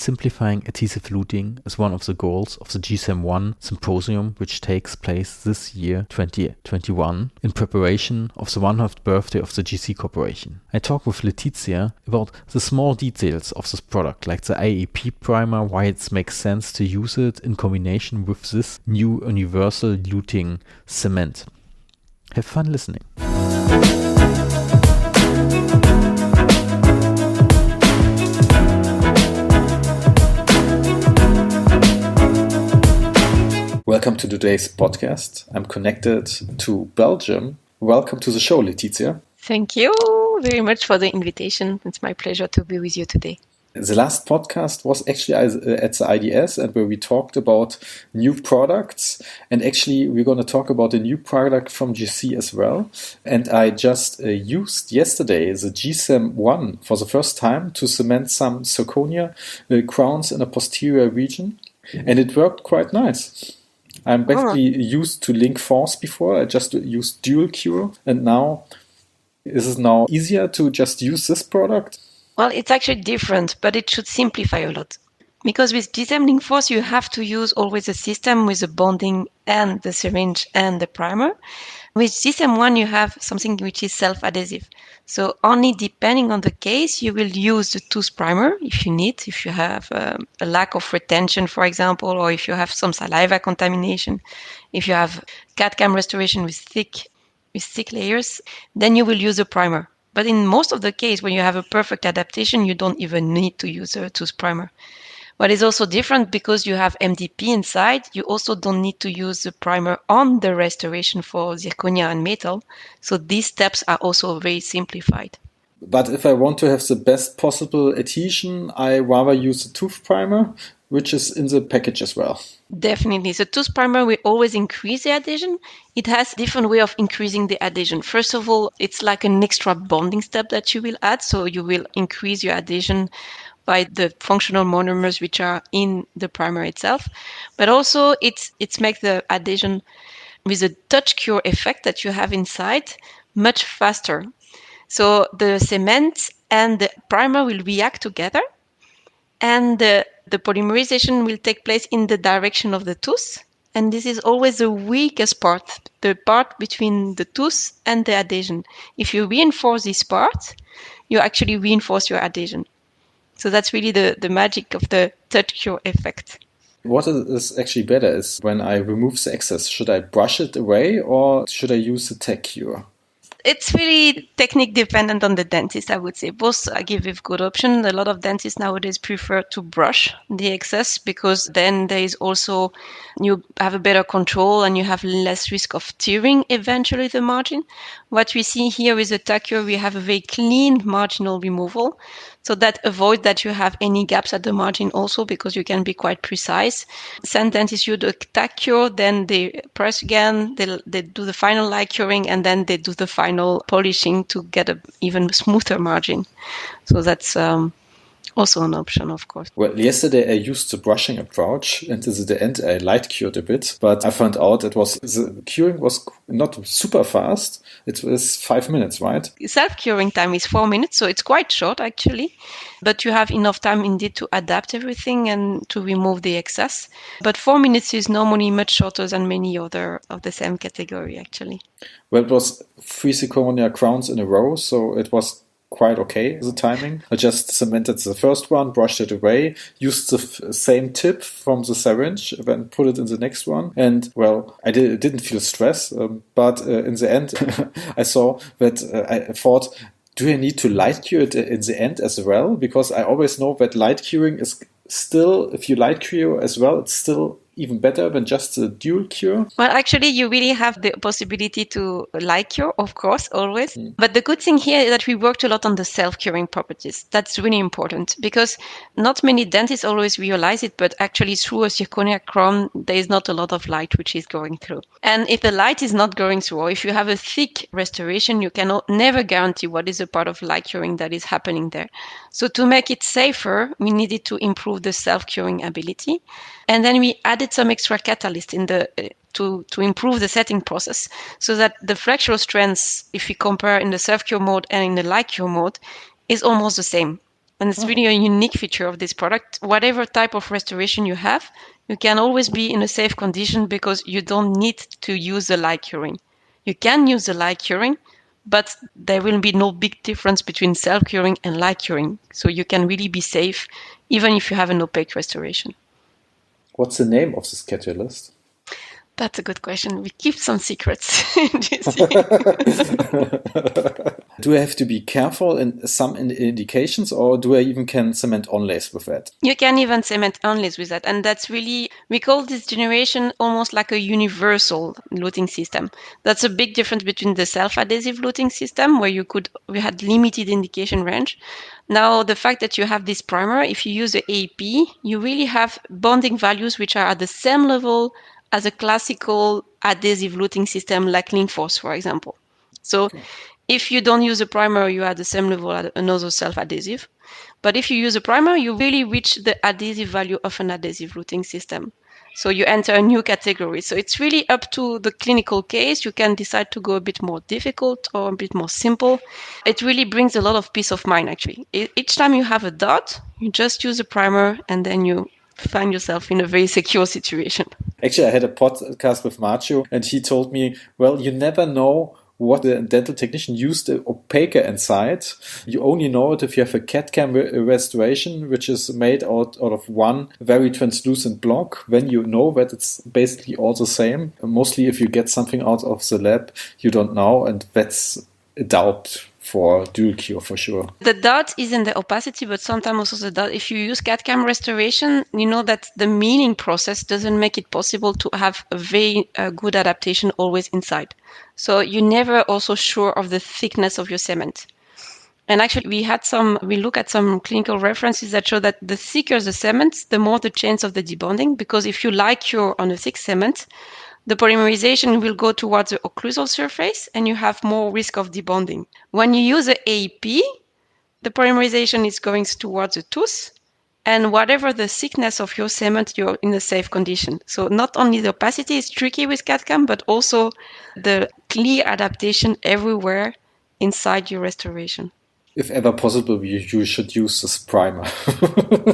simplifying adhesive luting is one of the goals of the G-CEM ONE Symposium, which takes place this year, 2021, in preparation of the 100th birthday of the GC Corporation. I talk with Laetitia about the small details of this product, like the AEP Primer, why it makes sense to use it in combination with this new universal luting cement. Have fun listening. Welcome to today's podcast. I'm connected to Belgium. Welcome to the show, Laetitia. Thank you very much for the invitation. It's my pleasure to be with you today. The last podcast was actually at the IDS, and where we talked about new products. And actually, we're going to talk about a new product from GC as well. And I just used yesterday the G-CEM ONE for the first time to cement some zirconia crowns in a posterior region. And it worked quite nice. I'm basically used to link force before. I just used dual cure. And now, is it now easier to just use this product? Well, it's actually different, but it should simplify a lot. Because with G-CEM Link Force, you have to use always a system with the bonding and the syringe and the primer. With G-CEM ONE, you have something which is self-adhesive. So only depending on the case, you will use the tooth primer if you need, if you have a lack of retention, for example, or if you have some saliva contamination, if you have CAD-CAM restoration with thick layers, then you will use a primer. But in most of the case, when you have a perfect adaptation, you don't even need to use a tooth primer. But it's also different because you have MDP inside. You also don't need to use the primer on the restoration for zirconia and metal. So these steps are also very simplified. But if I want to have the best possible adhesion, I rather use the tooth primer, which is in the package as well. Definitely. The tooth primer will always increase the adhesion. It has different way of increasing the adhesion. First of all, it's like an extra bonding step that you will add. So you will increase your adhesion by the functional monomers which are in the primer itself. But also it makes the adhesion with a touch cure effect that you have inside much faster. So the cement and the primer will react together, and the polymerization will take place in the direction of the tooth. And this is always the weakest part, the part between the tooth and the adhesion. If you reinforce this part, you actually reinforce your adhesion. So that's really the magic of the touch cure effect. What is actually better is when I remove the excess, should I brush it away or should I use the tech cure? It's really technique dependent on the dentist, I would say. Both give a good option. A lot of dentists nowadays prefer to brush the excess because then there is also, you have a better control and you have less risk of tearing eventually the margin. What we see here with the tacure, we have a very clean marginal removal. So that avoids that you have any gaps at the margin also because you can be quite precise. Some dentists use the tacure, then they press again, they do the final light curing, and then they do the final polishing to get an even smoother margin. So that's also an option, of course. Well, yesterday I used the brushing approach, and at the end I light cured a bit, but I found out the curing was not super fast. It was 5 minutes, right? Self-curing time is 4 minutes, so it's quite short actually. But you have enough time indeed to adapt everything and to remove the excess. But 4 minutes is normally much shorter than many other of the same category actually. Well, it was 3 zirconia crowns in a row, so it was quite okay, the timing. I just cemented the first one, brushed it away, used the same tip from the syringe, then put it in the next one. And well, I didn't feel stress, but in the end, I saw that I thought, do I need to light cure it in the end as well? Because I always know that light curing is still, if you light cure as well, it's still even better than just the dual cure? Well, actually, you really have the possibility to light cure, of course, always. But the good thing here is that we worked a lot on the self-curing properties. That's really important because not many dentists always realize it, but actually through a zirconia crown, there is not a lot of light which is going through. And if the light is not going through, or if you have a thick restoration, you cannot never guarantee what is a part of light curing that is happening there. So to make it safer, we needed to improve the self-curing ability. And then we added some extra catalyst in the to improve the setting process so that the flexural strengths, if we compare in the self-cure mode and in the light cure mode, is almost the same. And it's really a unique feature of this product. Whatever type of restoration you have, you can always be in a safe condition because you don't need to use the light curing. You can use the light curing, but there will be no big difference between self-curing and light curing. So you can really be safe even if you have an opaque restoration. What's the name of this catalyst? That's a good question. We keep some secrets. Do I have to be careful in some indications, or do I even can cement onlays with that? You can even cement onlays with that. And that's really, we call this generation almost like a universal luting system. That's a big difference between the self-adhesive luting system where we had limited indication range. Now, the fact that you have this primer, if you use the AEP, you really have bonding values which are at the same level as a classical adhesive luting system like Linkforce, for example. So if you don't use a primer, you are at the same level as another self-adhesive. But if you use a primer, you really reach the adhesive value of an adhesive luting system. So you enter a new category. So it's really up to the clinical case. You can decide to go a bit more difficult or a bit more simple. It really brings a lot of peace of mind, actually. Each time you have a dot, you just use a primer and then you find yourself in a very secure situation. Actually, I had a podcast with Marcio, and he told me, well, you never know what the dental technician used the opaquer inside. You only know it if you have a CAD-CAM restoration, which is made out of one very translucent block. Then you know that it's basically all the same. Mostly if you get something out of the lab, you don't know, and that's a doubt for dual cure for sure. The dot is in the opacity, but sometimes also the dot, if you use CAD-CAM restoration, you know that the milling process doesn't make it possible to have a very good adaptation always inside. So you're never also sure of the thickness of your cement. And actually, we look at some clinical references that show that the thicker the cement, the more the chance of the debonding, because if you light cure on a thick cement, the polymerization will go towards the occlusal surface and you have more risk of debonding. When you use the AEP, the polymerization is going towards the tooth, and whatever the thickness of your cement, you're in a safe condition. So not only the opacity is tricky with CAD-CAM, but also the clear adaptation everywhere inside your restoration. If ever possible, you should use this primer.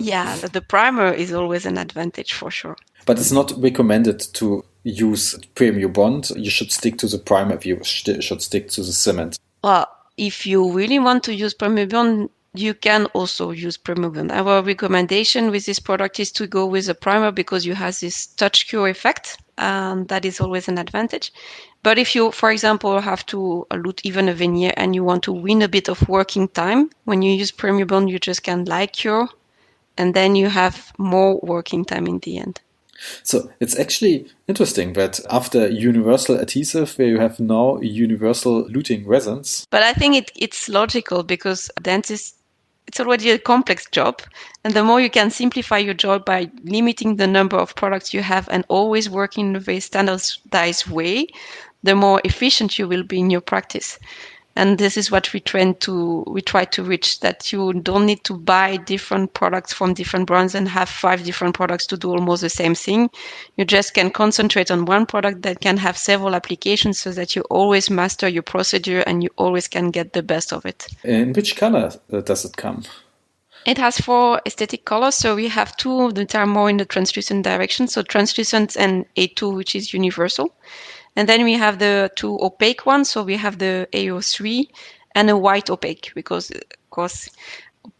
Yeah, the primer is always an advantage for sure. But it's not recommended to use Premier Bond. You should stick to the primer if you should stick to the cement. Well, if you really want to use Premier Bond, you can also use Premier Bond. Our recommendation with this product is to go with a primer because you have this touch cure effect, and that is always an advantage. But if you, for example, have to lute even a veneer and you want to win a bit of working time, when you use Premier Bond, you just can light cure, and then you have more working time in the end. So it's actually interesting that after universal adhesive, where you have now universal luting resins. But I think it's logical because dentists, it's already a complex job. And the more you can simplify your job by limiting the number of products you have and always working in a very standardized way, the more efficient you will be in your practice. And this is what we try to reach, that you don't need to buy different products from different brands and have 5 different products to do almost the same thing. You just can concentrate on one product that can have several applications so that you always master your procedure and you always can get the best of it. In which color does it come? It has 4 aesthetic colors. So we have 2 that are more in the translucent direction. So translucent and A2, which is universal. And then we have the 2 opaque ones. So we have the AO3 and a white opaque, because, of course,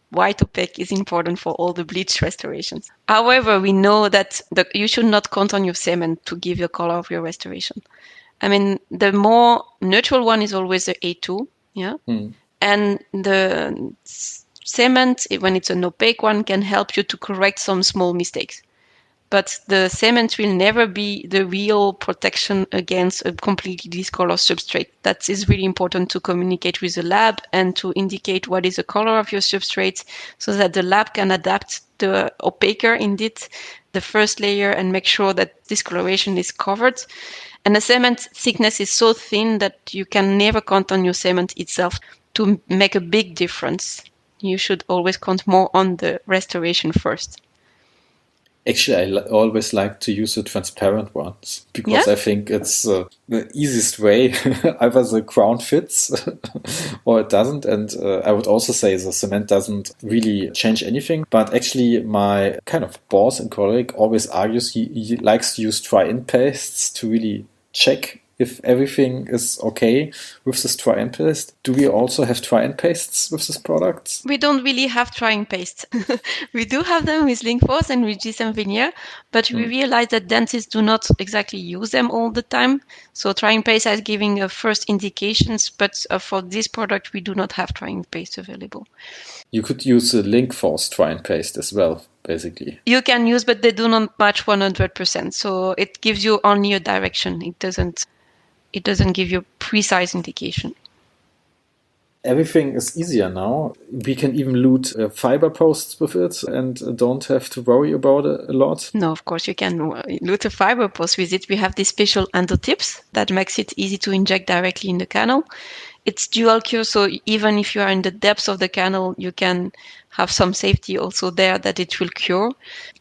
white opaque is important for all the bleach restorations. However, we know that you should not count on your cement to give the color of your restoration. I mean, the more neutral one is always the A2, yeah? And the cement, when it's an opaque one, can help you to correct some small mistakes. But the cement will never be the real protection against a completely discolored substrate. That is really important to communicate with the lab and to indicate what is the color of your substrate so that the lab can adapt the opaquer, indeed, the first layer, and make sure that discoloration is covered. And the cement thickness is so thin that you can never count on your cement itself to make a big difference. You should always count more on the restoration first. Actually, always like to use the transparent ones because I think it's the easiest way. Either the crown fits or it doesn't. And I would also say the cement doesn't really change anything. But actually, my kind of boss and colleague always argues he likes to use try-in pastes to really check if everything is okay with this try-in paste. Do we also have try-in pastes with this product? We don't really have try-in pastes. We do have them with Linkforce and with G-CEM Veneer, but we realize that dentists do not exactly use them all the time. So try-in paste is giving a first indications, but for this product, we do not have try-in paste available. You could use a Linkforce try-in paste as well, basically. You can use, but they do not match 100%. So it gives you only a direction. It doesn't give you precise indication. Everything is easier now. We can even loot fiber posts with it and don't have to worry about it a lot. No, of course you can loot a fiber post with it. We have these special endo tips that makes it easy to inject directly in the canal. It's dual cure, so even if you are in the depths of the canal, you can have some safety also there that it will cure.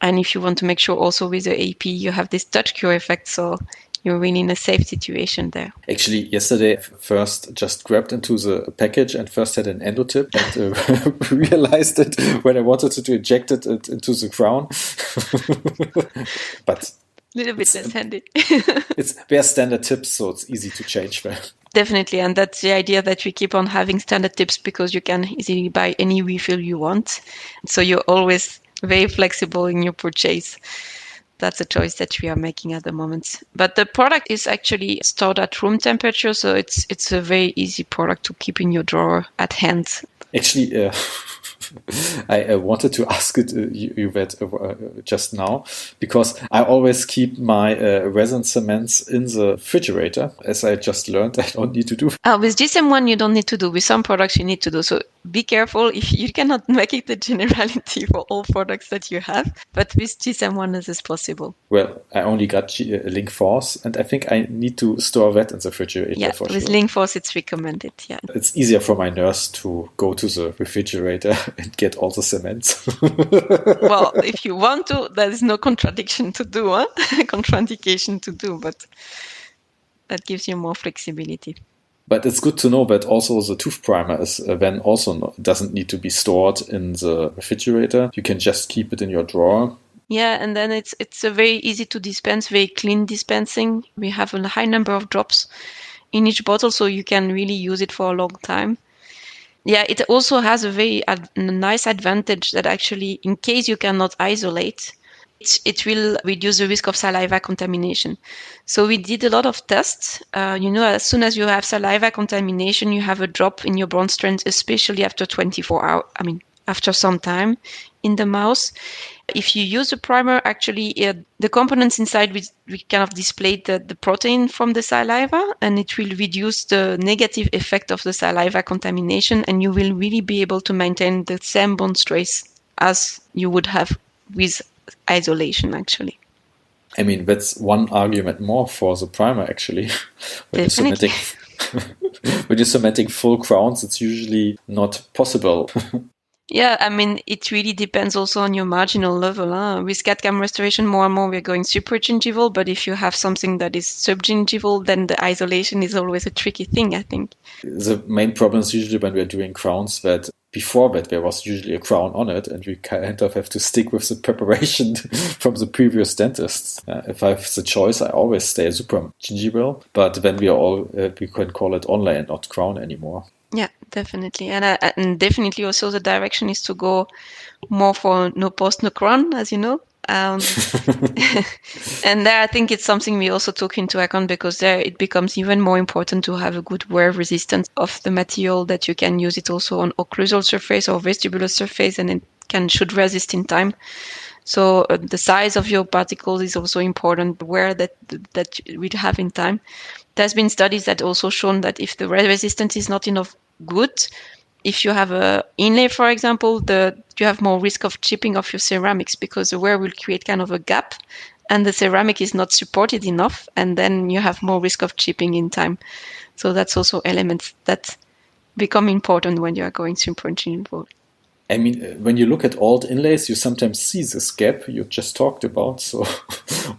And if you want to make sure also with the AEP, you have this touch cure effect, so you're really in a safe situation there. Actually, yesterday, first just grabbed into the package and first had an endo tip and realized it when I wanted to inject it into the crown. But a little bit less handy. They're standard tips, so it's easy to change them. Definitely, and that's the idea that we keep on having standard tips because you can easily buy any refill you want. So you're always very flexible in your purchase. That's a choice that we are making at the moment. But the product is actually stored at room temperature, so it's a very easy product to keep in your drawer at hand. Actually, I wanted to ask it you just now, because I always keep my resin cements in the refrigerator, as I just learned I don't need to do. With G-CEM ONE, you don't need to do. With some products, you need to do. So be careful if you cannot make it a generality for all products that you have. But with G-CEM ONE, this is possible. Well, I only got Linkforce, and I think I need to store that in the refrigerator. Yeah, for with sure. Linkforce, it's recommended. Yeah, it's easier for my nurse to go to the refrigerator and get all the cements. Well, if you want to, there is no contradiction to do, contraindication to do, but that gives you more flexibility. But it's good to know that also the tooth primer is then also doesn't need to be stored in the refrigerator. You can just keep it in your drawer. Yeah, and then it's a very easy to dispense, very clean dispensing. We have a high number of drops in each bottle, so you can really use it for a long time. Yeah, it also has a very nice advantage that actually, in case you cannot isolate, it will reduce the risk of saliva contamination. So we did a lot of tests. As soon as you have saliva contamination, you have a drop in your bronze strands, especially after 24 hours. After some time in the mouth. If you use a primer, actually, the components inside we kind of display the protein from the saliva, and it will reduce the negative effect of the saliva contamination, and you will really be able to maintain the same bone trace as you would have with isolation, actually. I mean, that's one argument more for the primer, actually. When you're cementing full crowns, it's usually not possible. Yeah, it really depends also on your marginal level. With CAD/CAM restoration, more and more we're going supragingival, but if you have something that is subgingival, then the isolation is always a tricky thing, I think. The main problem is usually when we're doing crowns that before that there was usually a crown on it, and we kind of have to stick with the preparation from the previous dentists. If I have the choice, I always stay supragingival, but then we can call it onlay and not crown anymore. Yeah, definitely. And definitely also the direction is to go more for no post, no crown, as you know. And there I think it's something we also took into account, because there it becomes even more important to have a good wear resistance of the material, that you can use it also on occlusal surface or vestibular surface, and it should resist in time. So the size of your particles is also important, wear that we have in time. There's been studies that also shown that if the resistance is not enough good, if you have a inlay, for example, you have more risk of chipping of your ceramics, because the wear will create kind of a gap and the ceramic is not supported enough, and then you have more risk of chipping in time. So that's also elements that become important when you are going supragingival. I mean, when you look at old inlays, you sometimes see this gap you just talked about. So,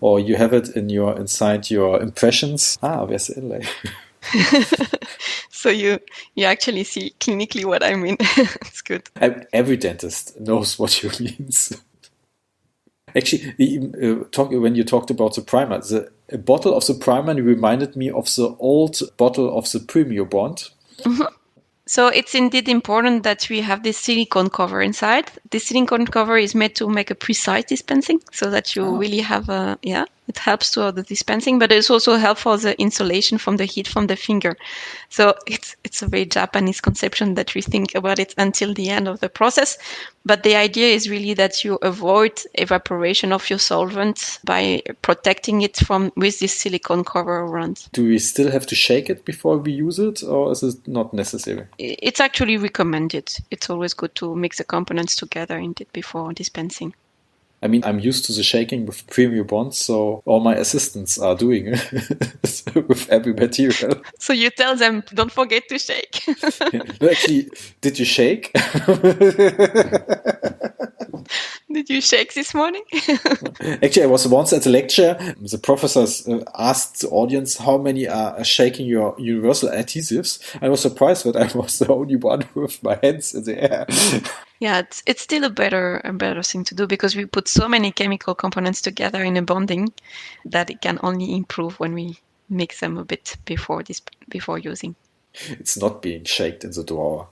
or you have it inside your impressions. Where's the inlay? So you actually see clinically what I mean. It's good. Every dentist knows what you mean. Actually, when you talked about the primer, the bottle of the primer reminded me of the old bottle of the Premier Bond. Mm-hmm. So it's indeed important that we have this silicone cover inside. This silicone cover is made to make a precise dispensing, so that you really have it helps to the dispensing, but it's also helpful for the insulation from the heat from the finger. So it's a very Japanese conception that we think about it until the end of the process. But the idea is really that you avoid evaporation of your solvent by protecting it with this silicone cover around. Do we still have to shake it before we use it, or is it not necessary? It's actually recommended. It's always good to mix the components together indeed before dispensing. I mean, I'm used to the shaking with Premier Bonds, so all my assistants are doing it with every material. So you tell them, don't forget to shake. No, actually, did you shake? Did you shake this morning? Actually, I was once at a lecture. The professors asked the audience how many are shaking your universal adhesives. I was surprised that I was the only one with my hands in the air. Yeah, it's still a better thing to do because we put so many chemical components together in a bonding that it can only improve when we mix them a bit before using. It's not being shaked in the drawer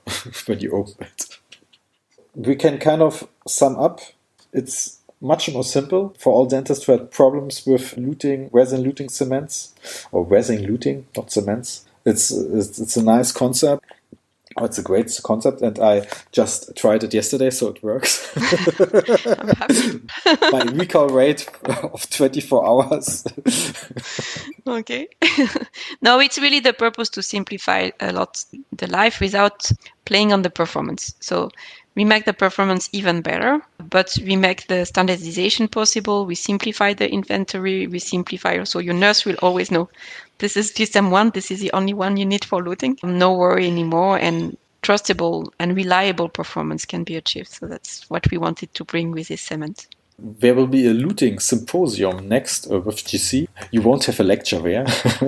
when you open it. We can kind of sum up. It's much more simple for all dentists who had problems with resin luting cements, or resin luting, not cements. It's a nice concept. It's a great concept, and I just tried it yesterday, so it works. I'm happy. My recall rate of 24 hours. Okay. No, it's really the purpose to simplify a lot the life without playing on the performance. So we make the performance even better, but we make the standardization possible. We simplify the inventory. We simplify also your nurse will always know this is G-CEM ONE. This is the only one you need for luting. No worry anymore, and trustable and reliable performance can be achieved. So that's what we wanted to bring with this cement. There will be a luting symposium next with GC. You won't have a lecture there.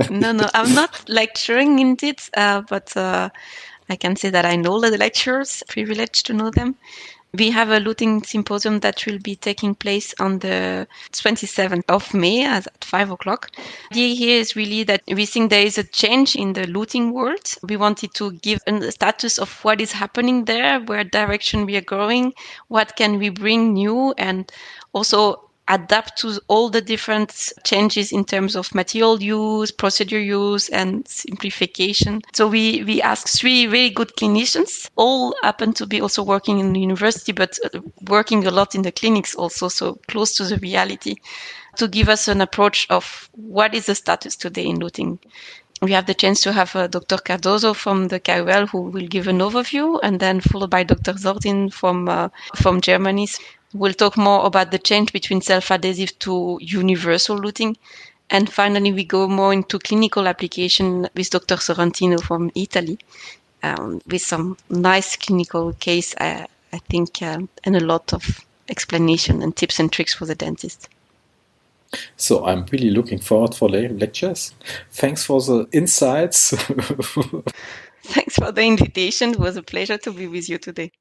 No, I'm not lecturing in it, but I can say that I know the lecturers, privileged to know them. We have a luting symposium that will be taking place on the 27th of May at 5 o'clock. The idea here is really that we think there is a change in the luting world. We wanted to give a status of what is happening there, where direction we are going, what can we bring new, and also adapt to all the different changes in terms of material use, procedure use, and simplification. So we asked 3 very good clinicians, all happen to be also working in the university, but working a lot in the clinics also, so close to the reality, to give us an approach of what is the status today in luting. We have the chance to have Dr. Cardozo from the KUL who will give an overview, and then followed by Dr. Zordin from Germany. We'll talk more about the change between self-adhesive to universal luting. And finally, we go more into clinical application with Dr. Sorrentino from Italy, with some nice clinical case, I think, and a lot of explanation and tips and tricks for the dentist. So I'm really looking forward for the lectures. Thanks for the insights. Thanks for the invitation. It was a pleasure to be with you today.